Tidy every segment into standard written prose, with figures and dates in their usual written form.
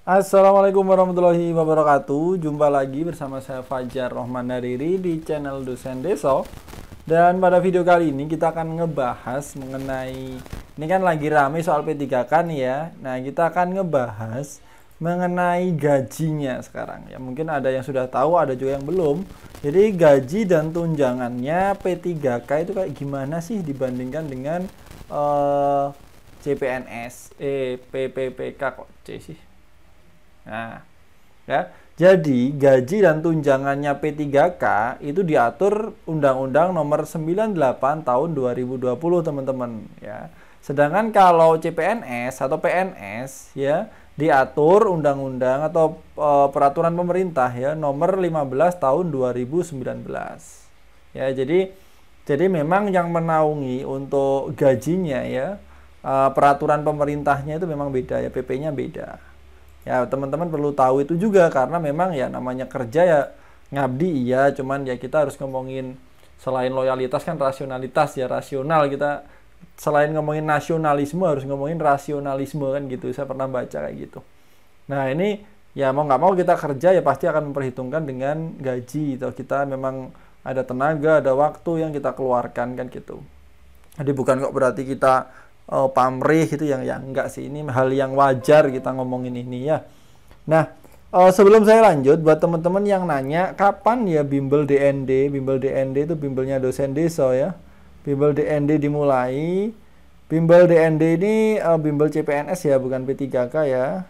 Assalamualaikum warahmatullahi wabarakatuh. Jumpa lagi bersama saya Fajar Rohman Nariri di channel Dosen Deso. Dan pada video kali ini kita akan ngebahas mengenai, ini kan lagi rame soal P3K nih ya. Nah, kita akan ngebahas mengenai gajinya sekarang. Ya, mungkin ada yang sudah tahu, ada juga yang belum. Jadi gaji dan tunjangannya P3K itu kayak gimana sih dibandingkan dengan CPNS, PPPK kok C sih. Nah, ya. Jadi, gaji dan tunjangannya P3K itu diatur Undang-Undang Nomor 98 Tahun 2020, teman-teman, ya. Sedangkan kalau CPNS atau PNS ya diatur undang-undang atau peraturan pemerintah ya Nomor 15 Tahun 2019. Ya, jadi memang yang menaungi untuk gajinya ya peraturan pemerintahnya itu memang beda ya, PP-nya beda. Ya, teman-teman perlu tahu itu juga karena memang ya namanya kerja ya ngabdi iya, cuman ya kita harus ngomongin selain loyalitas kan rasionalitas ya, rasional kita selain ngomongin nasionalisme harus ngomongin rasionalisme kan gitu. Saya pernah baca kayak gitu. Nah, ini ya mau nggak mau kita kerja ya pasti akan memperhitungkan dengan gaji atau kita memang ada tenaga, ada waktu yang kita keluarkan kan gitu. Jadi bukan kok berarti kita pamrih gitu yang ya enggak sih, ini hal yang wajar kita ngomongin ini ya. Nah, sebelum saya lanjut buat teman-teman yang nanya kapan ya bimbel DND, bimbel DND itu bimbelnya dosen deso ya. Bimbel DND dimulai. Bimbel DND ini bimbel CPNS ya, bukan P3K ya.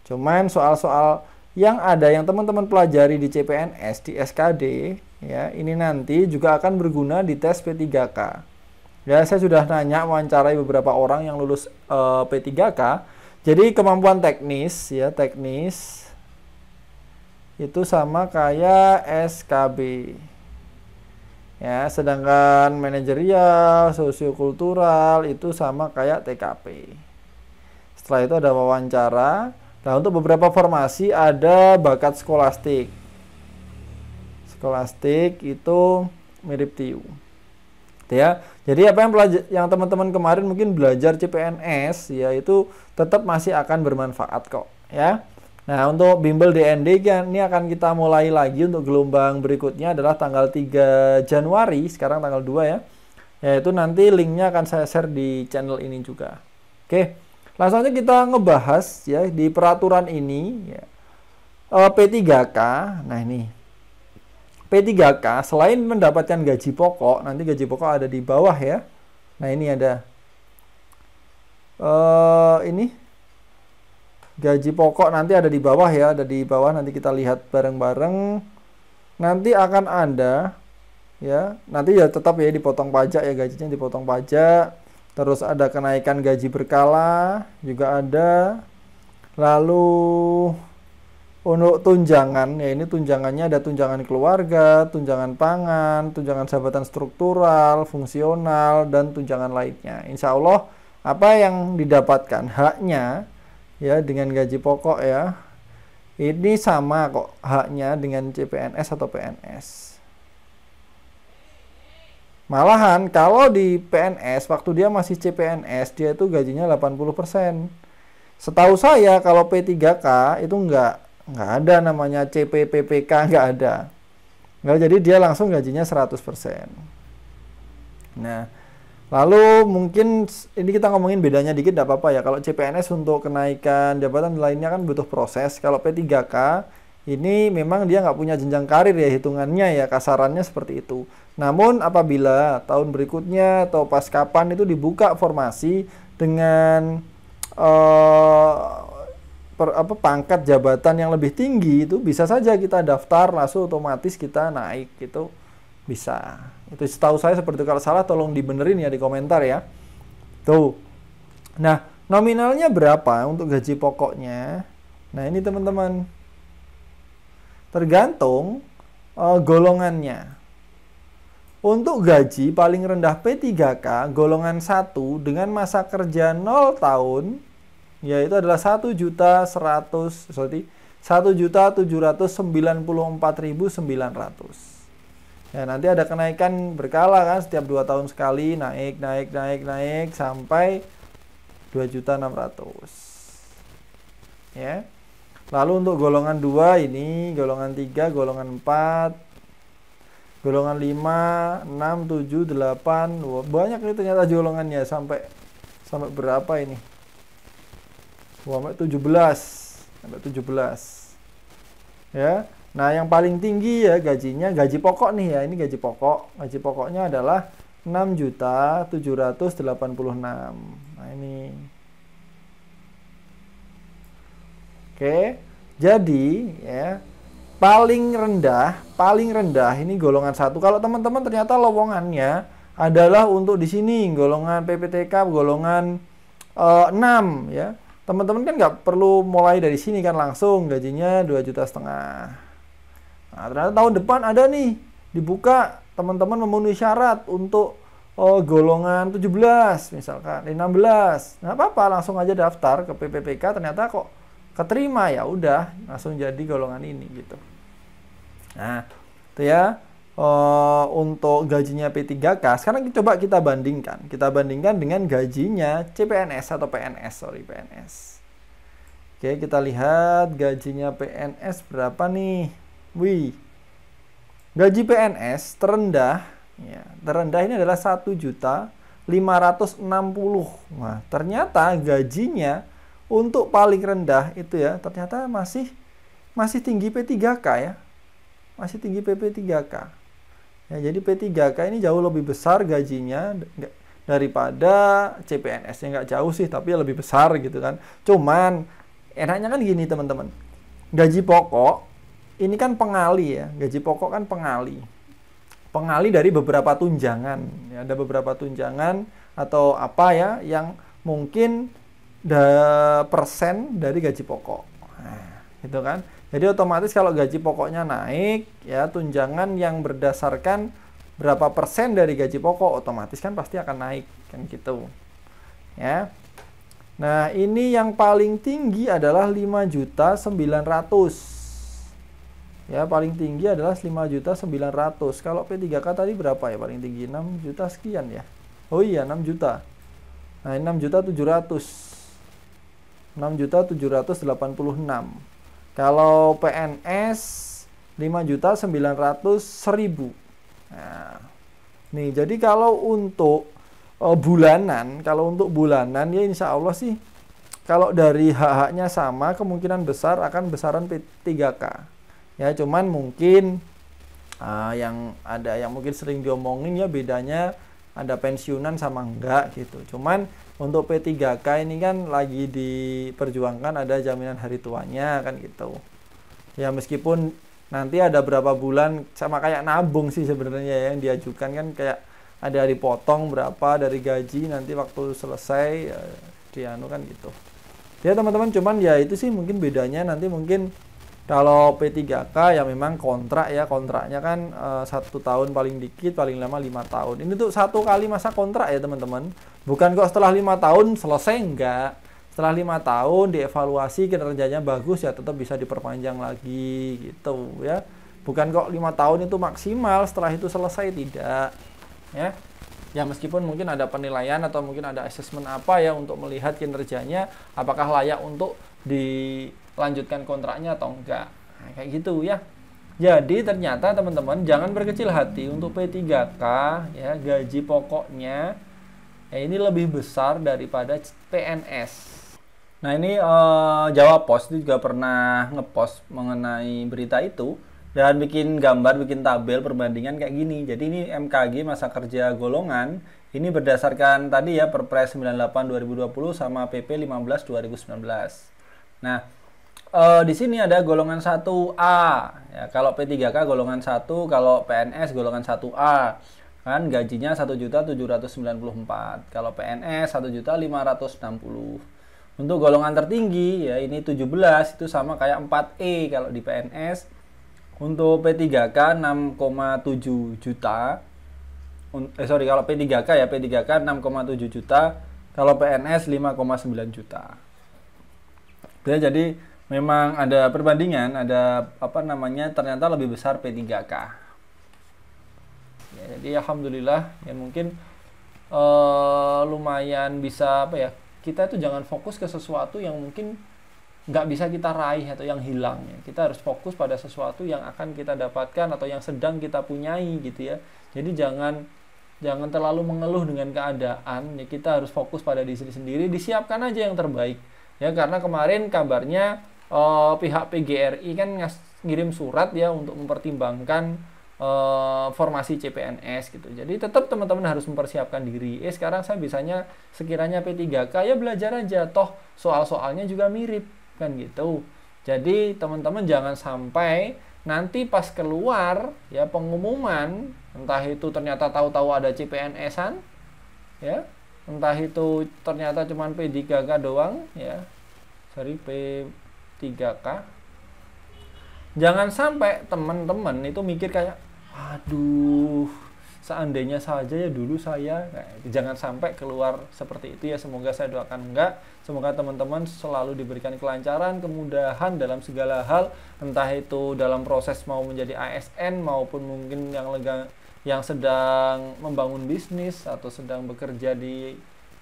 Cuman soal-soal yang ada yang teman-teman pelajari di CPNS, di SKD ya, ini nanti juga akan berguna di tes P3K. Ya, saya sudah nanya, wawancarai beberapa orang yang lulus P3K. Jadi kemampuan teknis ya, teknis itu sama kayak SKB. Ya, sedangkan manajerial, sosiokultural itu sama kayak TKP. Setelah itu ada wawancara. Nah, untuk beberapa formasi ada bakat skolastik. Skolastik itu mirip TIU. Ya. Jadi apa yang teman-teman kemarin mungkin belajar CPNS ya itu tetap masih akan bermanfaat kok ya. Nah, untuk bimbel DND kan ini akan kita mulai lagi untuk gelombang berikutnya adalah tanggal 3 Januari, sekarang tanggal 2 ya. Yaitu nanti linknya akan saya share di channel ini juga. Oke. Langsung aja kita ngebahas ya di peraturan ini ya. P3K. Nah, ini P3K selain mendapatkan gaji pokok, nanti gaji pokok ada di bawah ya. Nah, ini ada ini gaji pokok nanti ada di bawah ya, ada di bawah, nanti kita lihat bareng-bareng. Nanti akan ada ya, nanti ya tetap ya dipotong pajak ya, gajinya dipotong pajak. Terus ada kenaikan gaji berkala juga ada. Lalu untuk tunjangan, ya ini tunjangannya ada tunjangan keluarga, tunjangan pangan, tunjangan jabatan struktural, fungsional, dan tunjangan lainnya. Insya Allah apa yang didapatkan haknya ya dengan gaji pokok ya, ini sama kok haknya dengan CPNS atau PNS. Malahan kalau di PNS waktu dia masih CPNS dia itu gajinya 80%. Setahu saya kalau P3K itu nggak ada namanya CPPPK, nggak ada. Nggak, jadi dia langsung gajinya 100%. Nah, lalu mungkin ini kita ngomongin bedanya dikit, nggak apa-apa ya. Kalau CPNS untuk kenaikan jabatan lainnya kan butuh proses. Kalau P3K ini memang dia nggak punya jenjang karir ya, hitungannya ya, kasarannya seperti itu. Namun apabila tahun berikutnya atau pas kapan itu dibuka formasi dengan pangkat jabatan yang lebih tinggi, itu bisa saja kita daftar langsung otomatis kita naik gitu, bisa. Itu setahu saya seperti itu. Kalau salah tolong dibenerin ya di komentar ya. Tuh. Nah, nominalnya berapa untuk gaji pokoknya? Nah, ini teman-teman. Tergantung golongannya. Untuk gaji paling rendah P3K golongan 1 dengan masa kerja 0 tahun yaitu adalah 1.794.900. Ya, nanti ada kenaikan berkala kan, setiap 2 tahun sekali naik sampai 2.600.000. Ya. Lalu untuk golongan 2 ini, golongan 3, golongan 4, golongan 5, 6, 7, 8. Wah, banyak nih ternyata golongannya sampai berapa ini? Wah, sampai 17. Sampai 17. Ya. Nah, yang paling tinggi ya gajinya, gaji pokok nih ya. Ini gaji pokok. Gaji pokoknya adalah 6.786. Nah, ini. Oke. Jadi, ya, paling rendah ini golongan 1. Kalau teman-teman ternyata lowongannya adalah untuk di sini golongan PPTK golongan 6 ya. Teman-teman kan nggak perlu mulai dari sini kan, langsung gajinya 2,5 juta. Nah, ternyata tahun depan ada nih dibuka, teman-teman memenuhi syarat untuk golongan 17 misalkan, 16. Nggak apa-apa, langsung aja daftar ke PPPK, ternyata kok keterima, ya udah langsung jadi golongan ini gitu. Nah, itu ya untuk gajinya P3K. Sekarang coba kita bandingkan. Kita bandingkan dengan gajinya CPNS atau PNS, PNS. Oke, kita lihat gajinya PNS berapa nih. Wih. Gaji PNS terendah, ya, terendah ini adalah 1.560.000. Nah, ternyata gajinya untuk paling rendah itu ya, ternyata masih tinggi P3K ya. Masih tinggi P3K. Ya, jadi P3K ini jauh lebih besar gajinya daripada CPNS-nya. Nggak jauh sih, tapi lebih besar gitu kan. Cuman enaknya kan gini teman-teman. Gaji pokok ini kan pengali ya. Gaji pokok kan pengali. Pengali dari beberapa tunjangan. Ya, ada beberapa tunjangan atau apa ya yang mungkin persen dari gaji pokok. Nah, gitu kan. Jadi otomatis kalau gaji pokoknya naik, ya tunjangan yang berdasarkan berapa persen dari gaji pokok otomatis kan pasti akan naik kan gitu. Ya. Nah, ini yang paling tinggi adalah 5.900.000. Ya, paling tinggi adalah 5.900.000. Kalau P3K tadi berapa ya paling tinggi? 6 juta sekian ya. Oh iya, 6 juta. Nah, 6.700.000. 6.786. Kalau PNS 5.900.000. Nah, nih jadi kalau untuk bulanan, ya insya Allah sih kalau dari hak-haknya sama, kemungkinan besar akan besaran P3K. Ya, cuman mungkin yang mungkin sering diomongin ya bedanya ada pensiunan sama enggak gitu. Cuman untuk P3K ini kan lagi diperjuangkan ada jaminan hari tuanya kan gitu. Ya meskipun nanti ada berapa bulan sama kayak nabung sih sebenarnya yang diajukan kan, kayak ada dipotong berapa dari gaji nanti waktu selesai ya, dianu kan gitu. Ya teman-teman, cuman ya itu sih mungkin bedanya nanti mungkin kalau P3K ya memang kontrak ya, kontraknya kan 1 tahun paling dikit, paling lama 5 tahun. Ini tuh 1 kali masa kontrak ya teman-teman. Bukan kok setelah 5 tahun selesai, enggak. Setelah 5 tahun dievaluasi kinerjanya bagus ya tetap bisa diperpanjang lagi gitu ya. Bukan kok 5 tahun itu maksimal, setelah itu selesai, tidak. Ya. Ya meskipun mungkin ada penilaian atau mungkin ada asesmen apa ya untuk melihat kinerjanya apakah layak untuk dilanjutkan kontraknya atau enggak. Nah, kayak gitu ya. Jadi ternyata teman-teman jangan berkecil hati, untuk P3K ya gaji pokoknya ya ini lebih besar daripada PNS. Nah ini Jawa Pos itu juga pernah ngepost mengenai berita itu dan bikin gambar, bikin tabel perbandingan kayak gini. Jadi ini MKG masa kerja golongan ini berdasarkan tadi ya Perpres 98 2020 sama PP 15 2019. Nah, di sini ada golongan 1A. Ya, kalau P3K golongan 1, kalau PNS golongan 1A. Kan gajinya 1.794. Kalau PNS 1.560. Untuk golongan tertinggi ya ini 17, itu sama kayak 4E kalau di PNS. Untuk P3K 6,7 juta. Kalau P3K ya, P3K 6,7 juta. Kalau PNS 5,9 juta. Ya, jadi memang ada perbandingan, ada ternyata lebih besar P3K. Ya, jadi alhamdulillah ya mungkin lumayan bisa kita itu jangan fokus ke sesuatu yang mungkin nggak bisa kita raih atau yang hilang ya. Kita harus fokus pada sesuatu yang akan kita dapatkan atau yang sedang kita punyai gitu ya. Jadi jangan terlalu mengeluh dengan keadaan ya. Kita harus fokus pada diri sendiri, disiapkan aja yang terbaik ya. Karena kemarin kabarnya pihak PGRI kan ngirim surat ya untuk mempertimbangkan formasi CPNS gitu. Jadi tetap teman-teman harus mempersiapkan diri. Sekarang saya bisanya sekiranya P3K ya belajar aja, toh soal-soalnya juga mirip kan gitu. Jadi teman-teman jangan sampai nanti pas keluar ya pengumuman, entah itu ternyata tahu-tahu ada CPNS-an ya, entah itu ternyata cuma P3K doang ya. Sorry, P3K. Jangan sampai teman-teman itu mikir kayak, aduh, seandainya saja ya dulu saya. Nah, jangan sampai keluar seperti itu ya. Semoga saya doakan enggak. Semoga teman-teman selalu diberikan kelancaran, kemudahan dalam segala hal, entah itu dalam proses mau menjadi ASN maupun mungkin yang sedang membangun bisnis atau sedang bekerja di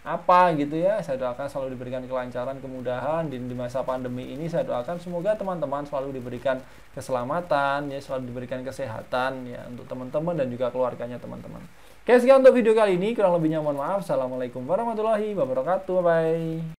apa gitu ya. Saya doakan selalu diberikan kelancaran, kemudahan di masa pandemi ini. Saya doakan semoga teman-teman selalu diberikan keselamatan ya, selalu diberikan kesehatan ya untuk teman-teman dan juga keluarganya teman-teman. Oke, sekian untuk video kali ini, kurang lebihnya mohon maaf. Assalamualaikum warahmatullahi wabarakatuh. Bye.